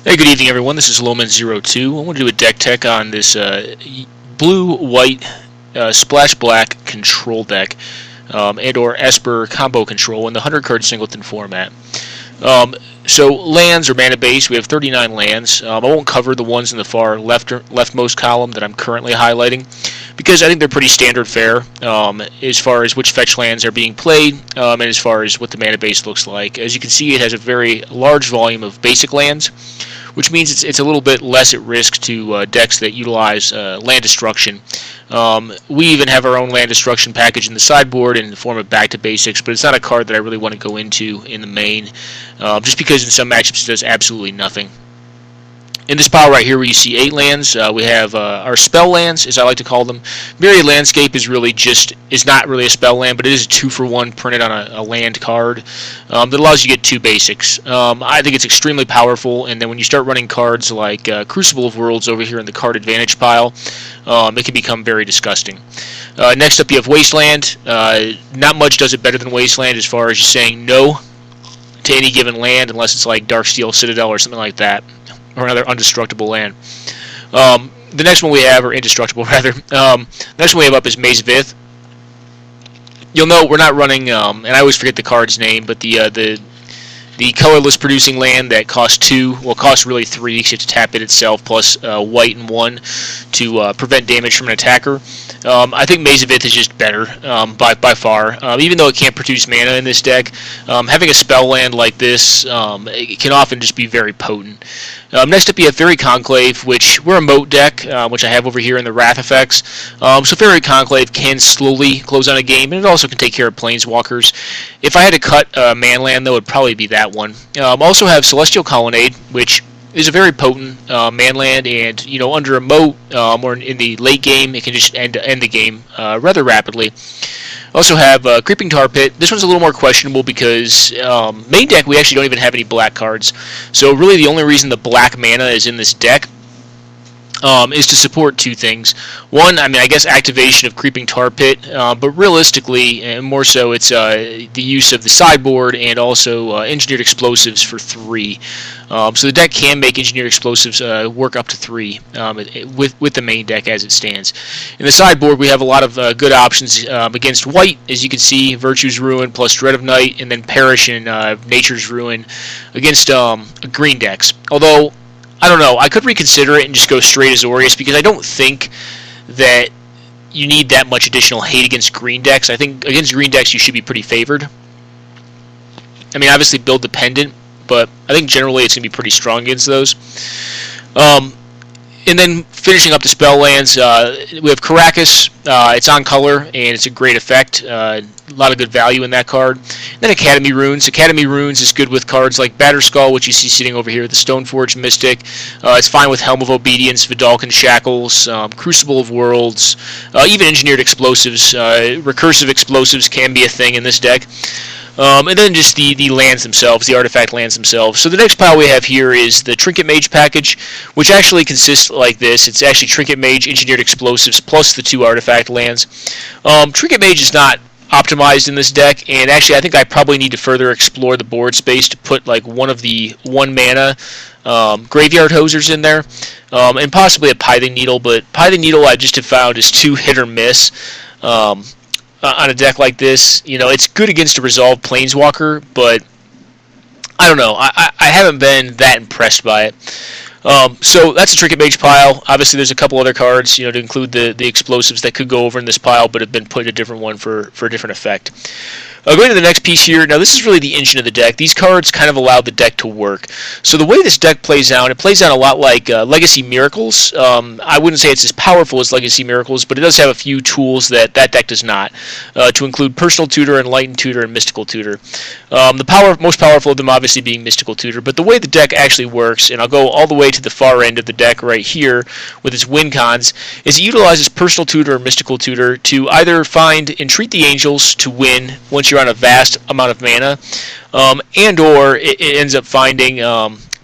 Hey, good evening, everyone. This is Loman02. I want to do a deck tech on this blue-white splash black control deck and/or Esper combo control in the 100-card singleton format. So lands or mana base, we have 39 lands. I won't cover the ones in the far leftmost column that I'm currently highlighting because I think they're pretty standard fare as far as which fetch lands are being played and as far as what the mana base looks like. As you can see, it has a very large volume of basic lands, which means it's a little bit less at risk to decks that utilize land destruction. We even have our own land destruction package in the sideboard in the form of Back to Basics, but it's not a card that I really want to go into in the main, just because in some matchups it does absolutely nothing. In this pile right here where you see 8 lands, we have our spell lands, as I like to call them. Myriad Landscape is not really a spell land, but it is a 2-for-1 printed on a land card that allows you to get 2 basics. I think it's extremely powerful, and then when you start running cards like Crucible of Worlds over here in the card advantage pile, it can become very disgusting. Next up you have Wasteland. Not much does it better than Wasteland as far as just saying no to any given land unless it's like Darksteel Citadel or something like that, or another undestructible land. The next one we have, or indestructible rather, the next one we have up is Maze of Ith. You'll note we're not running, and I always forget the card's name, but the colorless producing land that costs 2, well, costs really 3, you have to tap it itself, plus white and 1 to prevent damage from an attacker. I think Maze of Ith is just better by far. Even though it can't produce mana in this deck, having a spell land like this, it can often just be very potent. Next up you have Fairy Conclave, which we're a moat deck, which I have over here in the Wrath effects. So Fairy Conclave can slowly close on a game, and it also can take care of Planeswalkers. If I had to cut a man land, though, it would probably be that one. Also have Celestial Colonnade, which is a very potent man land, and under a moat or in the late game, it can just end the game rather rapidly. Also have Creeping Tar Pit. This one's a little more questionable because main deck we actually don't even have any black cards. So really the only reason the black mana is in this deck is to support 2 things. One, I guess activation of Creeping Tar Pit, but realistically, and more so, it's the use of the sideboard and also Engineered Explosives for 3. So the deck can make Engineered Explosives work up to 3 with the main deck as it stands. In the sideboard, we have a lot of good options against white, as you can see, Virtue's Ruin plus Dread of Night, and then Perish in Nature's Ruin against green decks. Although, I don't know, I could reconsider it and just go straight Azorius, because I don't think that you need that much additional hate against green decks. I think against green decks you should be pretty favored. Obviously build dependent, but I think generally it's going to be pretty strong against those. And then finishing up the spell lands, we have Caracas. It's on color, and it's a great effect. A lot of good value in that card. And then Academy Runes. Academy Runes is good with cards like Batterskull, which you see sitting over here, the Stoneforge Mystic. It's fine with Helm of Obedience, Vidalcan Shackles, Crucible of Worlds, even Engineered Explosives. Recursive Explosives can be a thing in this deck. And then just the lands themselves, the artifact lands themselves. So the next pile we have here is the Trinket Mage package, which actually consists like this. It's actually Trinket Mage, Engineered Explosives, plus the 2 artifact lands. Trinket Mage is not optimized in this deck, and actually I think I probably need to further explore the board space to put like one of the 1-mana Graveyard Hosers in there, and possibly a Pithing Needle, but Pithing Needle I just have found is too hit or miss. On a deck like this, it's good against a resolved Planeswalker, but I don't know. I haven't been that impressed by it. So that's a Trinket Mage pile. Obviously, there's a couple other cards, to include the explosives that could go over in this pile, but have been put in a different one for a different effect. Going to the next piece here. Now, this is really the engine of the deck. These cards kind of allow the deck to work. So the way this deck plays out, it plays out a lot like Legacy Miracles. I wouldn't say it's as powerful as Legacy Miracles, but it does have a few tools that deck does not, to include Personal Tutor, Enlightened Tutor, and Mystical Tutor. The most powerful of them obviously being Mystical Tutor, but the way the deck actually works, and I'll go all the way to the far end of the deck right here with its win cons, is it utilizes Personal Tutor or Mystical Tutor to either find Entreat the Angels to win once you're on a vast amount of mana, and/or it ends up finding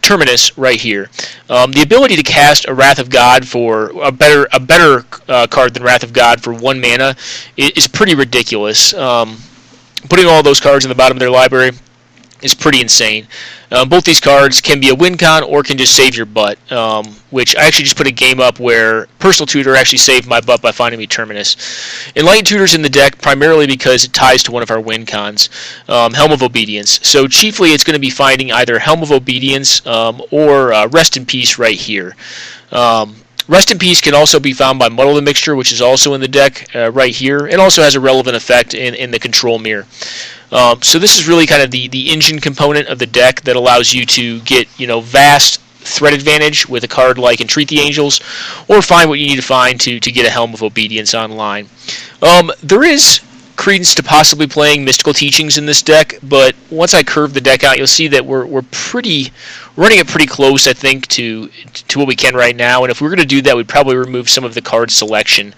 Terminus right here. The ability to cast a Wrath of God for a better card than Wrath of God for 1 mana is pretty ridiculous. Putting all those cards in the bottom of their library is pretty insane. Both these cards can be a win con or can just save your butt, which I actually just put a game up where Personal Tutor actually saved my butt by finding me Terminus. Enlightened Tutor's in the deck primarily because it ties to one of our win cons, Helm of Obedience. So chiefly it's going to be finding either Helm of Obedience or Rest in Peace right here. Rest in Peace can also be found by Muddle the Mixture, which is also in the deck right here. It also has a relevant effect in the Control Mirror. So this is really kind of the engine component of the deck that allows you to get, vast threat advantage with a card like Entreat the Angels, or find what you need to find to get a Helm of Obedience online. There is credence to possibly playing Mystical Teachings in this deck, but once I curve the deck out, you'll see that we're running it pretty close, I think, to what we can right now. And if we were going to do that, we'd probably remove some of the card selection.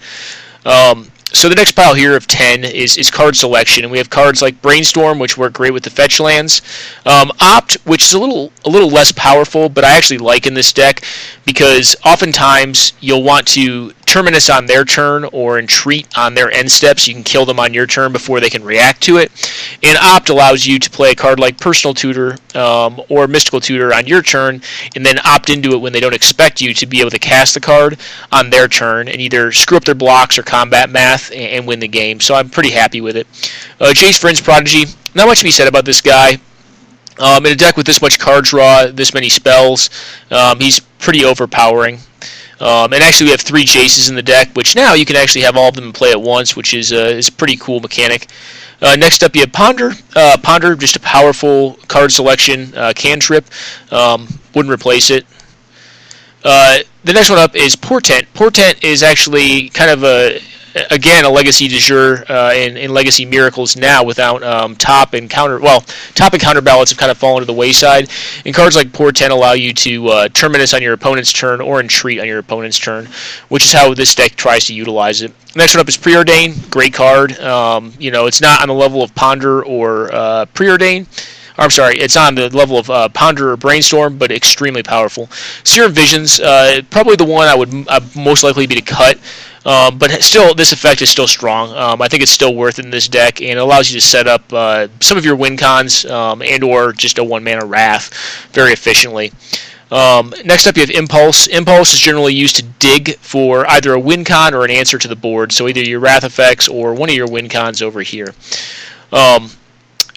So the next pile here of 10 is card selection, and we have cards like Brainstorm, which work great with the fetch lands. Opt, which is a little less powerful, but I actually like in this deck because oftentimes you'll want to Terminus on their turn or Entreat on their end steps. You can kill them on your turn before they can react to it. And Opt allows you to play a card like Personal Tutor or Mystical Tutor on your turn, and then opt into it when they don't expect you to be able to cast the card on their turn and either screw up their blocks or combat math and win the game. So I'm pretty happy with it. Jace Vryn's Prodigy. Not much to be said about this guy. In a deck with this much card draw, this many spells, he's pretty overpowering. And actually we have 3 Jaces in the deck, which now you can actually have all of them in play at once, which is a pretty cool mechanic. Next up you have Ponder. Ponder, just a powerful card selection cantrip. Wouldn't replace it. The next one up is Portent. Portent is actually kind of a legacy du jour in Legacy Miracles now without top and counter ballots have kind of fallen to the wayside. And cards like Portent allow you to Terminus on your opponent's turn or Entreat on your opponent's turn, which is how this deck tries to utilize it. Next one up is Preordain. Great card. It's not on the level of Ponder or Preordain. I'm sorry, it's on the level of Ponder or Brainstorm, but extremely powerful. Serum Visions, probably the one I'd most likely be to cut. But still, this effect is still strong. I think it's still worth it in this deck, and it allows you to set up some of your win cons and or just a 1-mana Wrath very efficiently. Next up, you have Impulse. Impulse is generally used to dig for either a win con or an answer to the board, so either your Wrath effects or one of your win cons over here.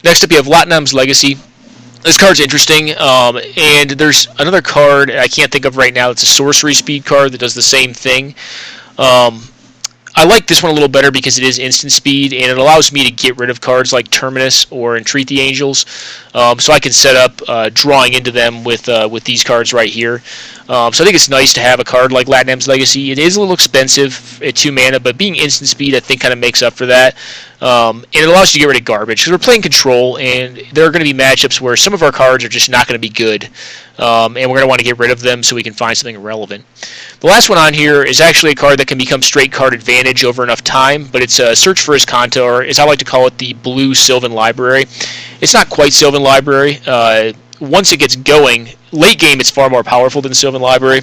Next up, you have Latnam's Legacy. This card's interesting, and there's another card I can't think of right now. It's a sorcery speed card that does the same thing. I like this one a little better because it is instant speed, and it allows me to get rid of cards like Terminus or Entreat the Angels, so I can set up drawing into them with these cards right here. So I think it's nice to have a card like Latnam's Legacy. It is a little expensive at 2 mana, but being instant speed I think kind of makes up for that. And it allows you to get rid of garbage, because we're playing Control, and there are going to be matchups where some of our cards are just not going to be good, and we're going to want to get rid of them so we can find something relevant. The last one on here is actually a card that can become straight card advantage over enough time, but it's a Search for Azcanta, or as I like to call it, the Blue Sylvan Library. It's not quite Sylvan Library. Once it gets going, late game it's far more powerful than Sylvan Library.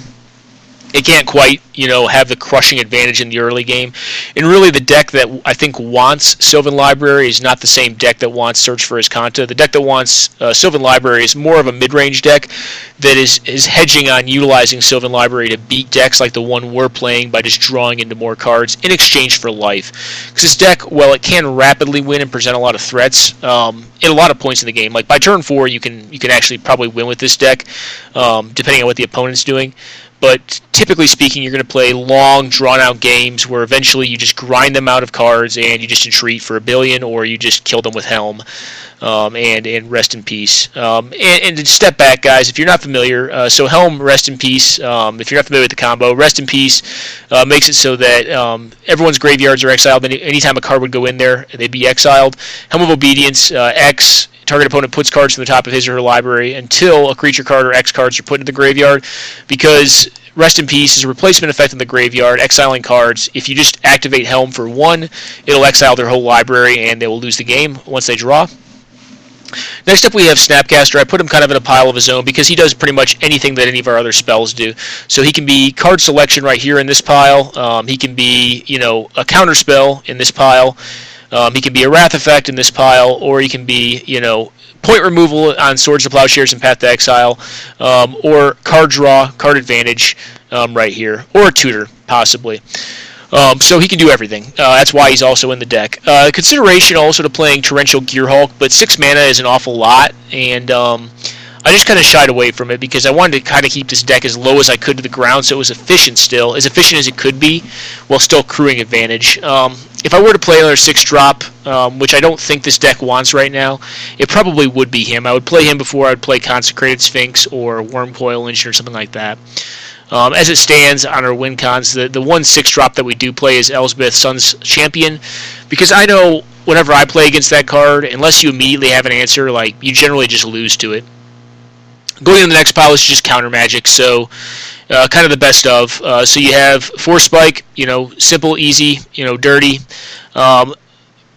It can't quite, have the crushing advantage in the early game. And really the deck that I think wants Sylvan Library is not the same deck that wants Search for Azcanta. The deck that wants Sylvan Library is more of a mid-range deck that is hedging on utilizing Sylvan Library to beat decks like the one we're playing by just drawing into more cards in exchange for life. Because this deck, while it can rapidly win and present a lot of threats at a lot of points in the game, like by turn 4 you can actually probably win with this deck, depending on what the opponent's doing. But typically speaking, you're going to play long, drawn-out games where eventually you just grind them out of cards and you just Entreat for 1 billion, or you just kill them with Helm and Rest in Peace. And to step back, guys, if you're not familiar, so Helm, Rest in Peace, if you're not familiar with the combo, Rest in Peace makes it so that everyone's graveyards are exiled. Anytime a card would go in there, they'd be exiled. Helm of Obedience, X. Target opponent puts cards to the top of his or her library until a creature card or X cards are put into the graveyard, because Rest in Peace is a replacement effect in the graveyard, exiling cards. If you just activate Helm for 1, it'll exile their whole library and they will lose the game once they draw. Next up we have Snapcaster. I put him kind of in a pile of his own because he does pretty much anything that any of our other spells do. So he can be card selection right here in this pile. He can be, a counter spell in this pile. He can be a Wrath effect in this pile, or he can be, point removal on Swords to Plowshares and Path to Exile, or card draw, card advantage right here, or a tutor, possibly. So he can do everything. That's why he's also in the deck. Consideration also to playing Torrential Gearhulk, but 6 mana is an awful lot, and I just kind of shied away from it because I wanted to kind of keep this deck as low as I could to the ground so it was efficient still, as efficient as it could be, while still accruing advantage. If I were to play another 6-drop, which I don't think this deck wants right now, it probably would be him. I would play him before I would play Consecrated Sphinx or Wormcoil Engine or something like that. As it stands on our win cons, the one 6-drop that we do play is Elspeth, Sun's Champion, because I know whenever I play against that card, unless you immediately have an answer, like you generally just lose to it. Going in the next pile is just counter magic, so kind of the best of. So you have Force Spike, simple, easy, dirty.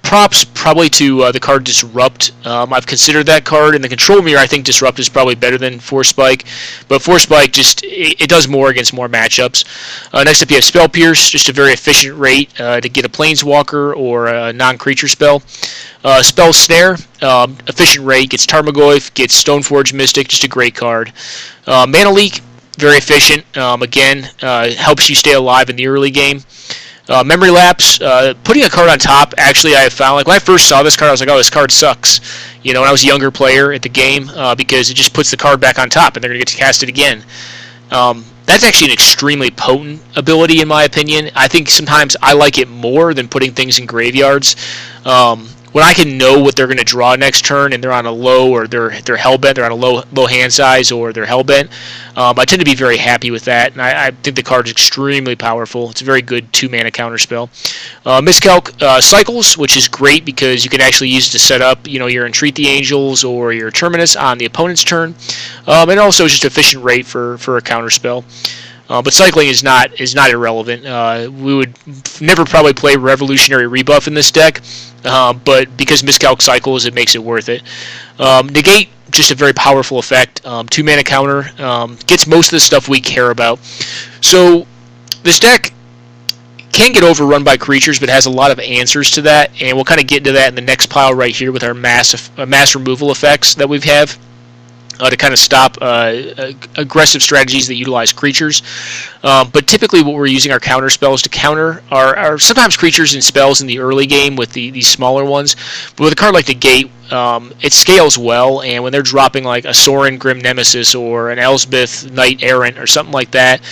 Props probably to the card Disrupt. I've considered that card. In the control mirror, I think Disrupt is probably better than Force Spike. But Force Spike, it does more against more matchups. Next up, you have Spell Pierce, just a very efficient rate to get a Planeswalker or a non-creature spell. Spell Snare, efficient rate, gets Tarmogoyf, gets Stoneforge Mystic, just a great card. Mana Leak, very efficient. Again, helps you stay alive in the early game. Memory Lapse, putting a card on top, actually I have found, like when I first saw this card, I was like, oh, this card sucks. When I was a younger player at the game, because it just puts the card back on top and they're going to get to cast it again. That's actually an extremely potent ability in my opinion. I think sometimes I like it more than putting things in graveyards. When I can know what they're going to draw next turn and they're on a low or they're hellbent, they're on a low hand size or they're hellbent, I tend to be very happy with that, and I think the card is extremely powerful. It's a very good 2-mana counterspell. Miscalc Cycles, which is great because you can actually use it to set up your Entreat the Angels or your Terminus on the opponent's turn, and also just efficient rate for a counterspell. But cycling is not irrelevant. We would never probably play Revolutionary Rebuff in this deck, but because Miscalc cycles, it makes it worth it. Negate, just a very powerful effect. 2-mana counter, gets most of the stuff we care about. So this deck can get overrun by creatures, but has a lot of answers to that, and we'll kind of get into that in the next pile right here with our mass removal effects that we have. To kind of stop aggressive strategies that utilize creatures. But typically what we're using our counter spells to counter are sometimes creatures and spells in the early game with these smaller ones. But with a card like Negate, it scales well, and when they're dropping like a Sorin Grim Nemesis or an Elspeth Knight Errant or something like that,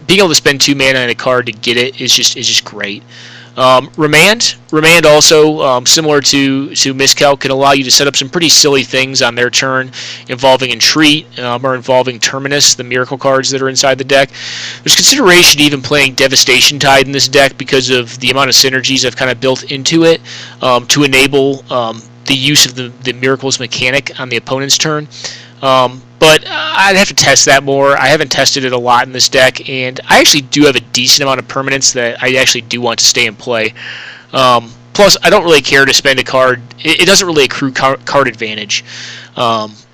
being able to spend 2 mana on a card to get it is just great. Remand also, similar to Miscalc, can allow you to set up some pretty silly things on their turn involving Entreat or involving Terminus, the miracle cards that are inside the deck. There's consideration even playing Devastation Tide in this deck because of the amount of synergies I've kind of built into it to enable the use of the Miracles mechanic on the opponent's turn. But I'd have to test that more. I haven't tested it a lot in this deck, and I actually do have a decent amount of permanence that I actually do want to stay in play. Plus, I don't really care to spend a card. It doesn't really accrue card advantage,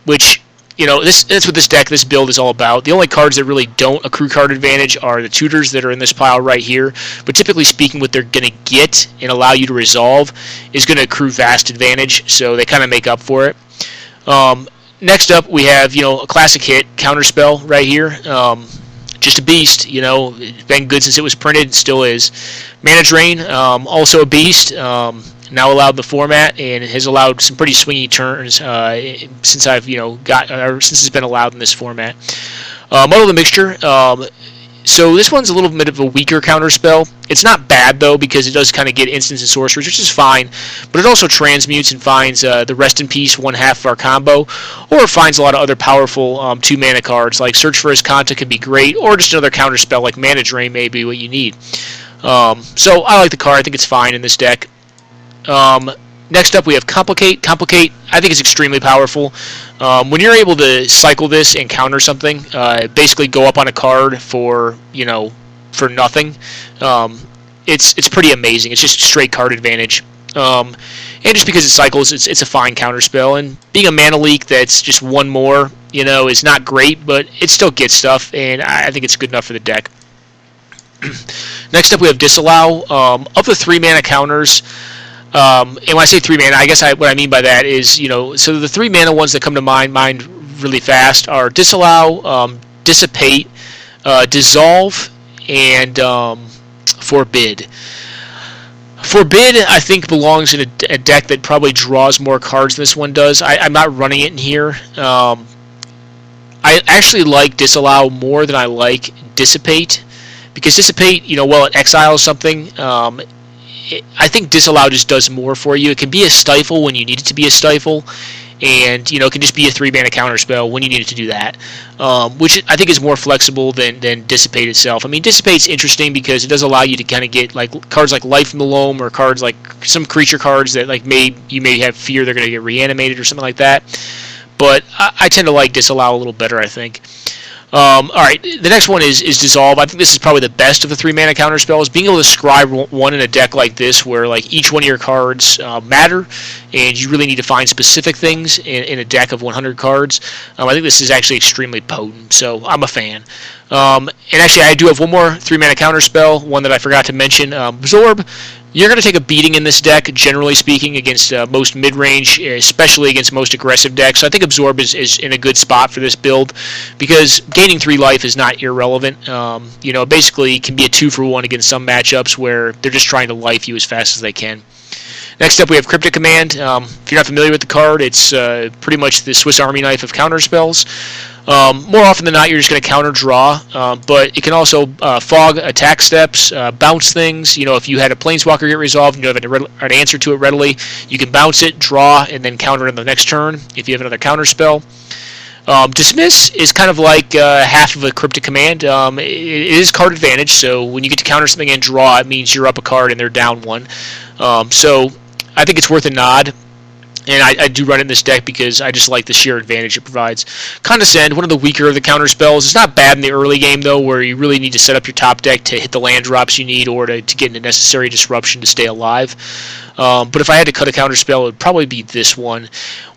which, that's what this build is all about. The only cards that really don't accrue card advantage are the tutors that are in this pile right here, but typically speaking, what they're going to get and allow you to resolve is going to accrue vast advantage, so they kind of make up for it. Next up, we have, a classic hit, Counterspell, right here. Just a beast, it's been good since it was printed, and still is. Mana Drain, also a beast, now allowed in the format, and has allowed some pretty swingy turns since I've, since it's been allowed in this format. Muddle the Mixture, so this one's a little bit of a weaker counterspell. It's not bad, though, because it does kind of get instants and sorceries, which is fine. But it also transmutes and finds the Rest in Peace 1/2 of our combo, or finds a lot of other powerful 2-mana cards, like Search for Azcanta could be great, or just another counterspell like Mana Drain may be what you need. So I like the card. I think it's fine in this deck. Next up, we have Complicate. Complicate, I think, is extremely powerful. When you're able to cycle this and counter something, basically go up on a card for nothing, it's pretty amazing. It's just straight card advantage. And just because it cycles, it's a fine counter spell. And being a mana leak that's just one more, is not great, but it still gets stuff, and I think it's good enough for the deck. Next up, we have Disallow. Of the 3-mana counters, And when I say 3 mana, I guess what I mean by that is, so the 3 mana ones that come to mind really fast are Disallow, Dissipate, Dissolve, and Forbid. Forbid, I think, belongs in a deck that probably draws more cards than this one does. I'm not running it in here. I actually like Disallow more than I like Dissipate, because Dissipate, while it exiles something, I think Disallow just does more for you. It can be a stifle when you need it to be a stifle, and it can just be a 3 mana counter spell when you need it to do that, which I think is more flexible than Dissipate itself. I mean, Dissipate's interesting because it does allow you to kind of get like cards like Life from the Loam, or cards like some creature cards that like you may have fear they're going to get reanimated or something like that. But I tend to like Disallow a little better, I think. Alright, the next one is Dissolve. I think this is probably the best of the 3 mana counter spells. Being able to scry one in a deck like this, where like each one of your cards matter, and you really need to find specific things in a deck of 100 cards. I think this is actually extremely potent, so I'm a fan. And actually, I do have one more 3 mana counter spell, one that I forgot to mention, Absorb. You're going to take a beating in this deck, generally speaking, against most mid-range, especially against most aggressive decks. So I think Absorb is in a good spot for this build, because gaining 3 life is not irrelevant. Basically can be a 2-for-1 against some matchups where they're just trying to life you as fast as they can. Next up, we have Cryptic Command. If you're not familiar with the card, it's pretty much the Swiss Army knife of counter spells. More often than not, you're just going to counter draw, but it can also fog attack steps, bounce things. If you had a Planeswalker get resolved and you have an answer to it readily, you can bounce it, draw, and then counter it on the next turn if you have another counter spell. Dismiss is kind of like half of a Cryptic Command. It is card advantage, so when you get to counter something and draw, it means you're up a card and they're down 1. So I think it's worth a nod. And I do run it in this deck because I just like the sheer advantage it provides. Condescend, one of the weaker of the counter spells. It's not bad in the early game, though, where you really need to set up your top deck to hit the land drops you need, or to get into necessary disruption to stay alive. But if I had to cut a counter spell, it would probably be this one.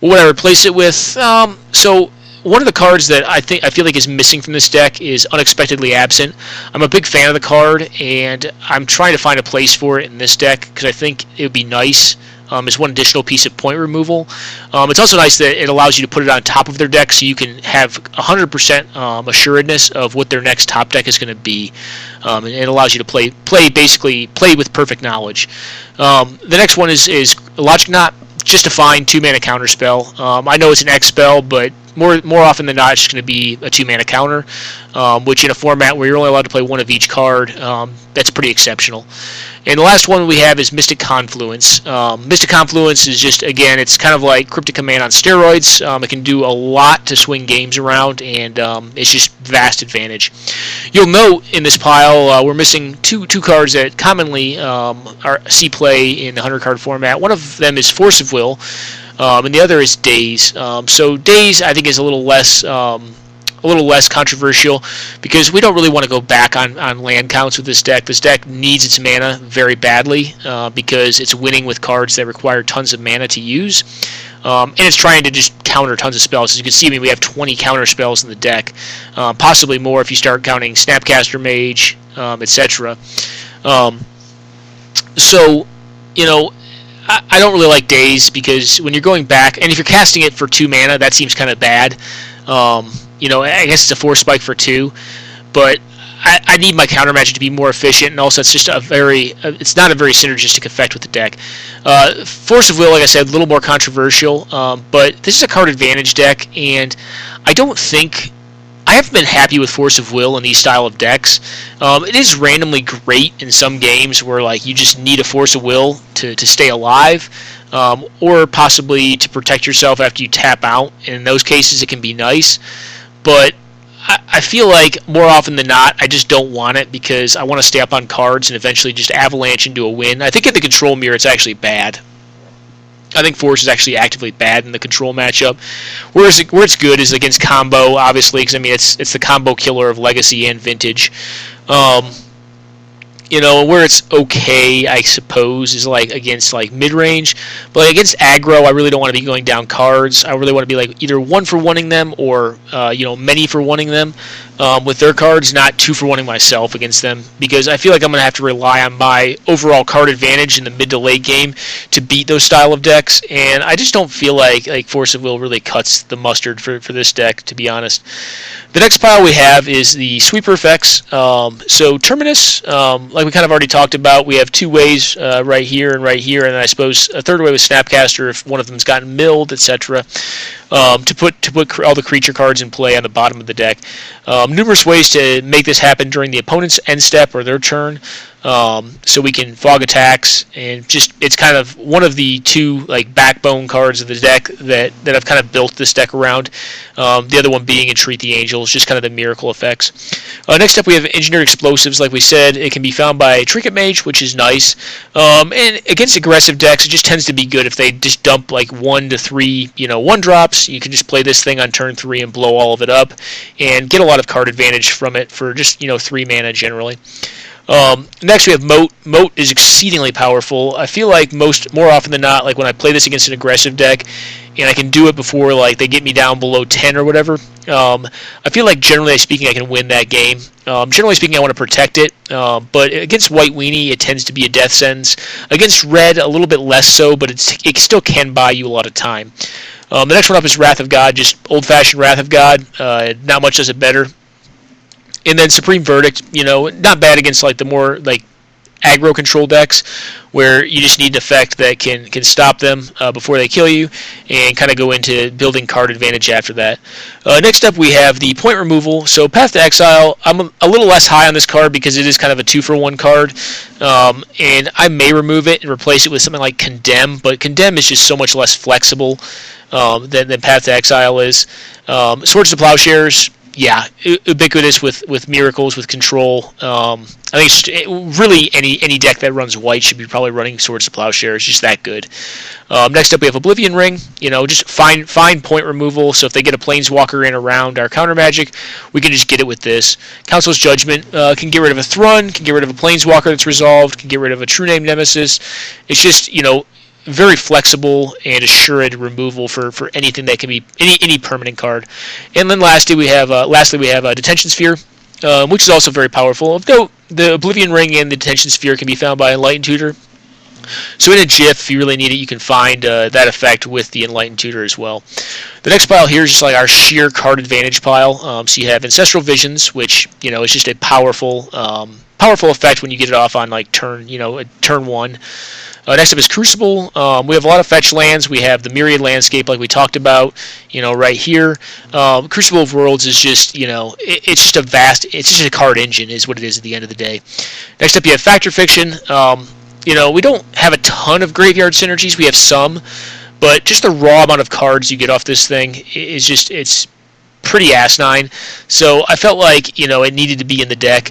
What would I replace it with? So one of the cards that I feel like is missing from this deck is Unexpectedly Absent. I'm a big fan of the card, and I'm trying to find a place for it in this deck because I think it would be nice. Is one additional piece of point removal. It's also nice that it allows you to put it on top of their deck, so you can have 100% assuredness of what their next top deck is going to be, and it allows you to play with perfect knowledge. The next one is Logic Knot, just a fine 2 mana counter spell. I know it's an X spell, but more often than not, it's just going to be a 2 mana counter, which in a format where you're only allowed to play one of each card, that's pretty exceptional. And the last one we have is Mystic Confluence. Mystic Confluence is just, again, it's kind of like Cryptic Command on steroids. It can do a lot to swing games around, and it's just vast advantage. You'll note in this pile we're missing two cards that commonly see play in the 100-card format. One of them is Force of Will, and the other is Daze. So Daze, I think, is a little less controversial because we don't really want to go back on land counts with this deck. This deck needs its mana very badly because it's winning with cards that require tons of mana to use. And it's trying to just counter tons of spells. As you can see, we have 20 counter spells in the deck, possibly more if you start counting Snapcaster Mage, etc. So, I don't really like Daze because when you're going back, and if you're casting it for 2 mana, that seems kind of bad. I guess it's a 4 spike for 2, but I need my counter magic to be more efficient, and also it's just it's not a very synergistic effect with the deck. Force of Will, like I said, a little more controversial, but this is a card advantage deck, and I haven't been happy with Force of Will in these style of decks. It is randomly great in some games where you just need a Force of Will to stay alive, or possibly to protect yourself after you tap out. In those cases, it can be nice, but I feel like more often than not, I just don't want it because I want to stay up on cards and eventually just avalanche into a win. I think in the control mirror, it's actually bad. I think Force is actually actively bad in the control matchup. Where it's good is against combo, obviously, because it's the combo killer of Legacy and Vintage. where it's okay, I suppose, is like against like mid-range, but like against aggro, I really don't want to be going down cards. I really want to be like either 1-for-1ing them or many for wanting them with their cards, not 2-for-1ing myself against them, because I feel like I'm going to have to rely on my overall card advantage in the mid to late game to beat those style of decks, and I just don't feel like Force of Will really cuts the mustard for this deck, to be honest. The next pile we have is the sweeper effects. So Terminus, like we kind of already talked about, we have two ways right here, and then I suppose a third way with Snapcaster if one of them's gotten milled, etc. To put all the creature cards in play on the bottom of the deck. Numerous ways to make this happen during the opponent's end step or their turn. So we can fog attacks, and it's kind of one of the two like backbone cards of the deck that I've kind of built this deck around. The other one being Entreat the Angels, just kind of the miracle effects. Next up we have Engineered Explosives. Like we said, it can be found by Trinket Mage, which is nice. And against aggressive decks, it just tends to be good if they just dump like 1 to 3 1-drops. You can just play this thing on turn 3 and blow all of it up, and get a lot of card advantage from it for just 3 mana generally. Next we have Moat. Moat is exceedingly powerful. I feel like more often than not, like when I play this against an aggressive deck, and I can do it before like they get me down below 10 or whatever, I feel like generally speaking I can win that game. Generally speaking I want to protect it, but against White Weenie it tends to be a death sentence. Against Red a little bit less so, but it still can buy you a lot of time. The next one up is Wrath of God, just old-fashioned Wrath of God. Not much does it better. And then Supreme Verdict, not bad against like the more like aggro control decks, where you just need an effect that can stop them before they kill you, and kind of go into building card advantage after that. Next up we have the point removal. So Path to Exile, I'm a little less high on this card because it is kind of a 2-for-1 card, and I may remove it and replace it with something like Condemn, but Condemn is just so much less flexible than Path to Exile is. Swords to Plowshares, yeah, ubiquitous with miracles, with control. I think really any deck that runs white should be probably running Swords to Plowshare. It's just that good. Next up we have Oblivion Ring. Just fine point removal. So if they get a Planeswalker in around our counter magic, we can just get it with this. Council's Judgment can get rid of a Thrun, can get rid of a Planeswalker that's resolved, can get rid of a True Name Nemesis. It's just very flexible and assured removal for anything that can be any permanent card. And then lastly we have Detention Sphere, which is also very powerful. Of note, the Oblivion Ring and the Detention Sphere can be found by Enlightened Tutor. So in a GIF, if you really need it, you can find that effect with the Enlightened Tutor as well. The next pile here is just like our sheer card advantage pile. So you have Ancestral Visions, which is just a powerful effect when you get it off on like turn 1. Next up is Crucible. We have a lot of fetch lands. We have the Myriad Landscape, like we talked about, right here. Crucible of Worlds is just, it's just a card engine, is what it is at the end of the day. Next up, you have Fact or Fiction. We don't have a ton of graveyard synergies. We have some, but just the raw amount of cards you get off this thing is it's pretty asinine. So I felt like, it needed to be in the deck.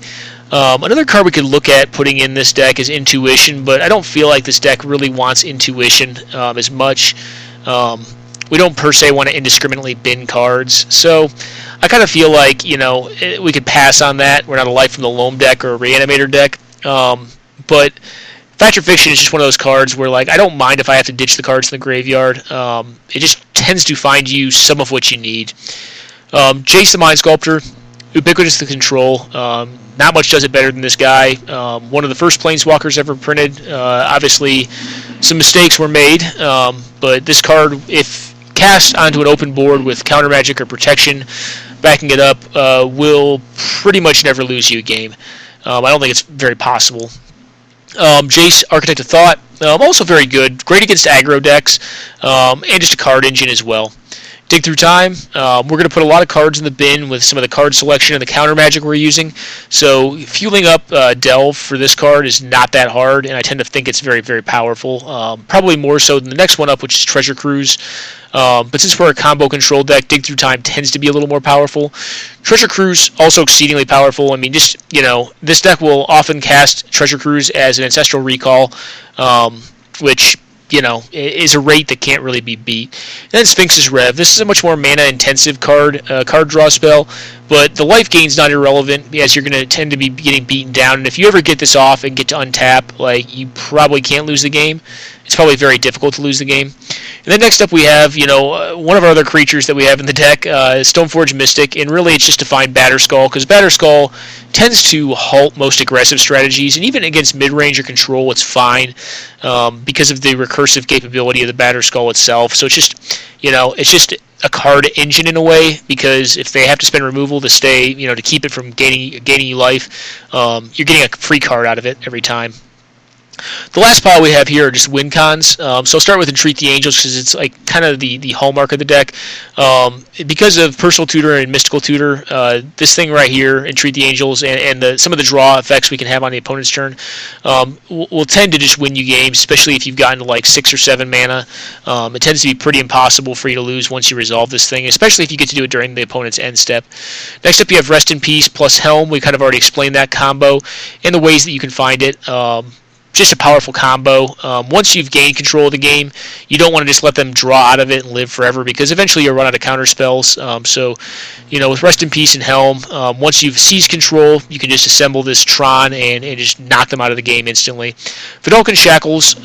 Another card we could look at putting in this deck is Intuition, but I don't feel like this deck really wants Intuition as much. We don't per se want to indiscriminately bin cards, so I kind of feel like we could pass on that. We're not a Life from the Loam deck or a Reanimator deck, but Fact or Fiction is just one of those cards where I don't mind if I have to ditch the cards in the graveyard. It just tends to find you some of what you need. Jace the Mind Sculptor, ubiquitous to control. Not much does it better than this guy. One of the first Planeswalkers ever printed. Obviously, some mistakes were made, but this card, if cast onto an open board with counter magic or protection, backing it up, will pretty much never lose you a game. I don't think it's very possible. Jace, Architect of Thought, also very good. Great against aggro decks, and just a card engine as well. Dig Through Time, we're going to put a lot of cards in the bin with some of the card selection and the counter magic we're using. So fueling up Delve for this card is not that hard, and I tend to think it's very, very powerful. Probably more so than the next one up, which is Treasure Cruise. But since we're a combo control deck, Dig Through Time tends to be a little more powerful. Treasure Cruise, also exceedingly powerful. I mean, this deck will often cast Treasure Cruise as an Ancestral Recall, which is a rate that can't really be beat. And then Sphinx's Rev. This is a much more mana-intensive card draw spell, but the life gain's not irrelevant, as you're going to tend to be getting beaten down. And if you ever get this off and get to untap, you probably can't lose the game. It's probably very difficult to lose the game. And then next up we have, one of our other creatures that we have in the deck, Stoneforge Mystic, and really it's just to find Batterskull, because Batterskull tends to halt most aggressive strategies, and even against mid-range or control it's fine, because of the recursive capability of the Batterskull itself. So it's just a card engine in a way, because if they have to spend removal to stay, to keep it from gaining you life, you're getting a free card out of it every time. The last pile we have here are just win cons. So I'll start with Entreat the Angels, because it's kind of the hallmark of the deck. Because of Personal Tutor and Mystical Tutor, this thing right here, Entreat the Angels, and some of the draw effects we can have on the opponent's turn, will tend to just win you games, especially if you've gotten to 6 or 7 mana. It tends to be pretty impossible for you to lose once you resolve this thing, especially if you get to do it during the opponent's end step. Next up you have Rest in Peace plus Helm. We kind of already explained that combo and the ways that you can find it. Just a powerful combo. Once you've gained control of the game, you don't want to just let them draw out of it and live forever, because eventually you'll run out of counter spells. So, with Rest in Peace and Helm, once you've seized control, you can just assemble this Tron and just knock them out of the game instantly. Vidalcan Shackles.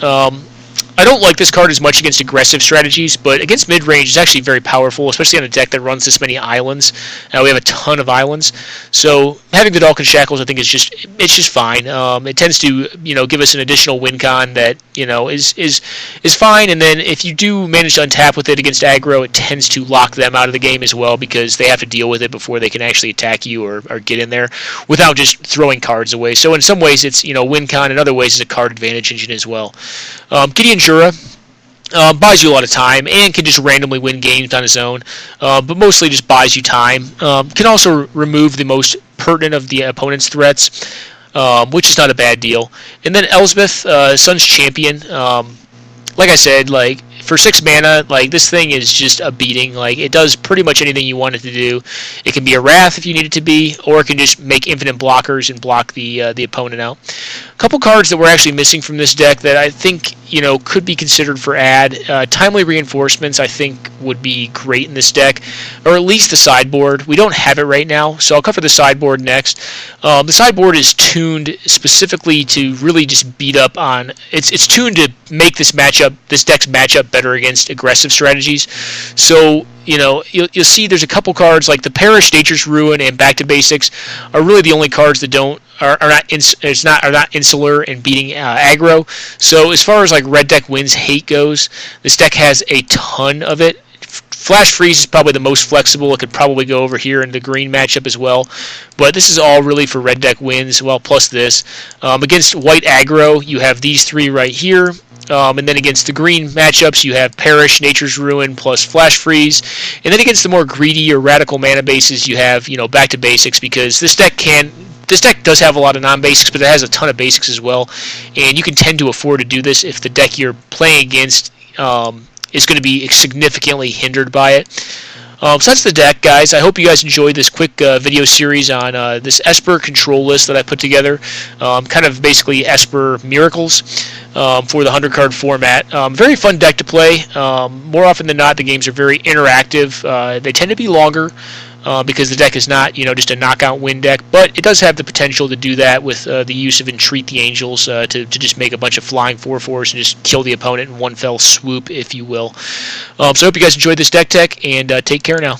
I don't like this card as much against aggressive strategies, but against mid-range, it's actually very powerful, especially on a deck that runs this many islands. We have a ton of islands, so having Vidalcan Shackles, I think, is just fine. It tends to, give us an additional win con that, is fine. And then if you do manage to untap with it against aggro, it tends to lock them out of the game as well, because they have to deal with it before they can actually attack you or get in there without just throwing cards away. So in some ways, it's win con. In other ways, it's a card advantage engine as well. Gideon Jura buys you a lot of time and can just randomly win games on his own, but mostly just buys you time. Can also remove the most pertinent of the opponent's threats, which is not a bad deal. And then Elspeth, Sun's Champion. Like I said, for 6 mana, this thing is just a beating. It does pretty much anything you want it to do. It can be a Wrath if you need it to be, or it can just make infinite blockers and block the opponent out. A couple cards that we're actually missing from this deck that I think could be considered for add. Timely Reinforcements, I think, would be great in this deck, or at least the sideboard. We don't have it right now, so I'll cover the sideboard next. The sideboard is tuned specifically to really just beat up on. It's tuned to make this deck's matchup better against aggressive strategies. So you'll see there's a couple cards like the Perish, Nature's Ruin, and Back to Basics are really the only cards that are not insular in beating aggro. So as far as red deck wins hate goes, this deck has a ton of it. Flash Freeze is probably the most flexible. It could probably go over here in the green matchup as well. But this is all really for red deck wins, well, plus this. Against white aggro, you have these 3 right here. And then against the green matchups, you have Perish, Nature's Ruin, plus Flash Freeze. And then against the more greedy or radical mana bases, you have, Back to Basics, because this deck does have a lot of non-basics, but it has a ton of basics as well. And you can tend to afford to do this if the deck you're playing against is going to be significantly hindered by it. So that's the deck, guys. I hope you guys enjoyed this quick video series on this Esper control list that I put together. Kind of basically Esper Miracles for the 100-card format. Very fun deck to play. More often than not, the games are very interactive. They tend to be longer because the deck is not, just a knockout win deck, but it does have the potential to do that with the use of Entreat the Angels to just make a bunch of flying 4/4s and just kill the opponent in one fell swoop, if you will. So I hope you guys enjoyed this deck tech, and take care now.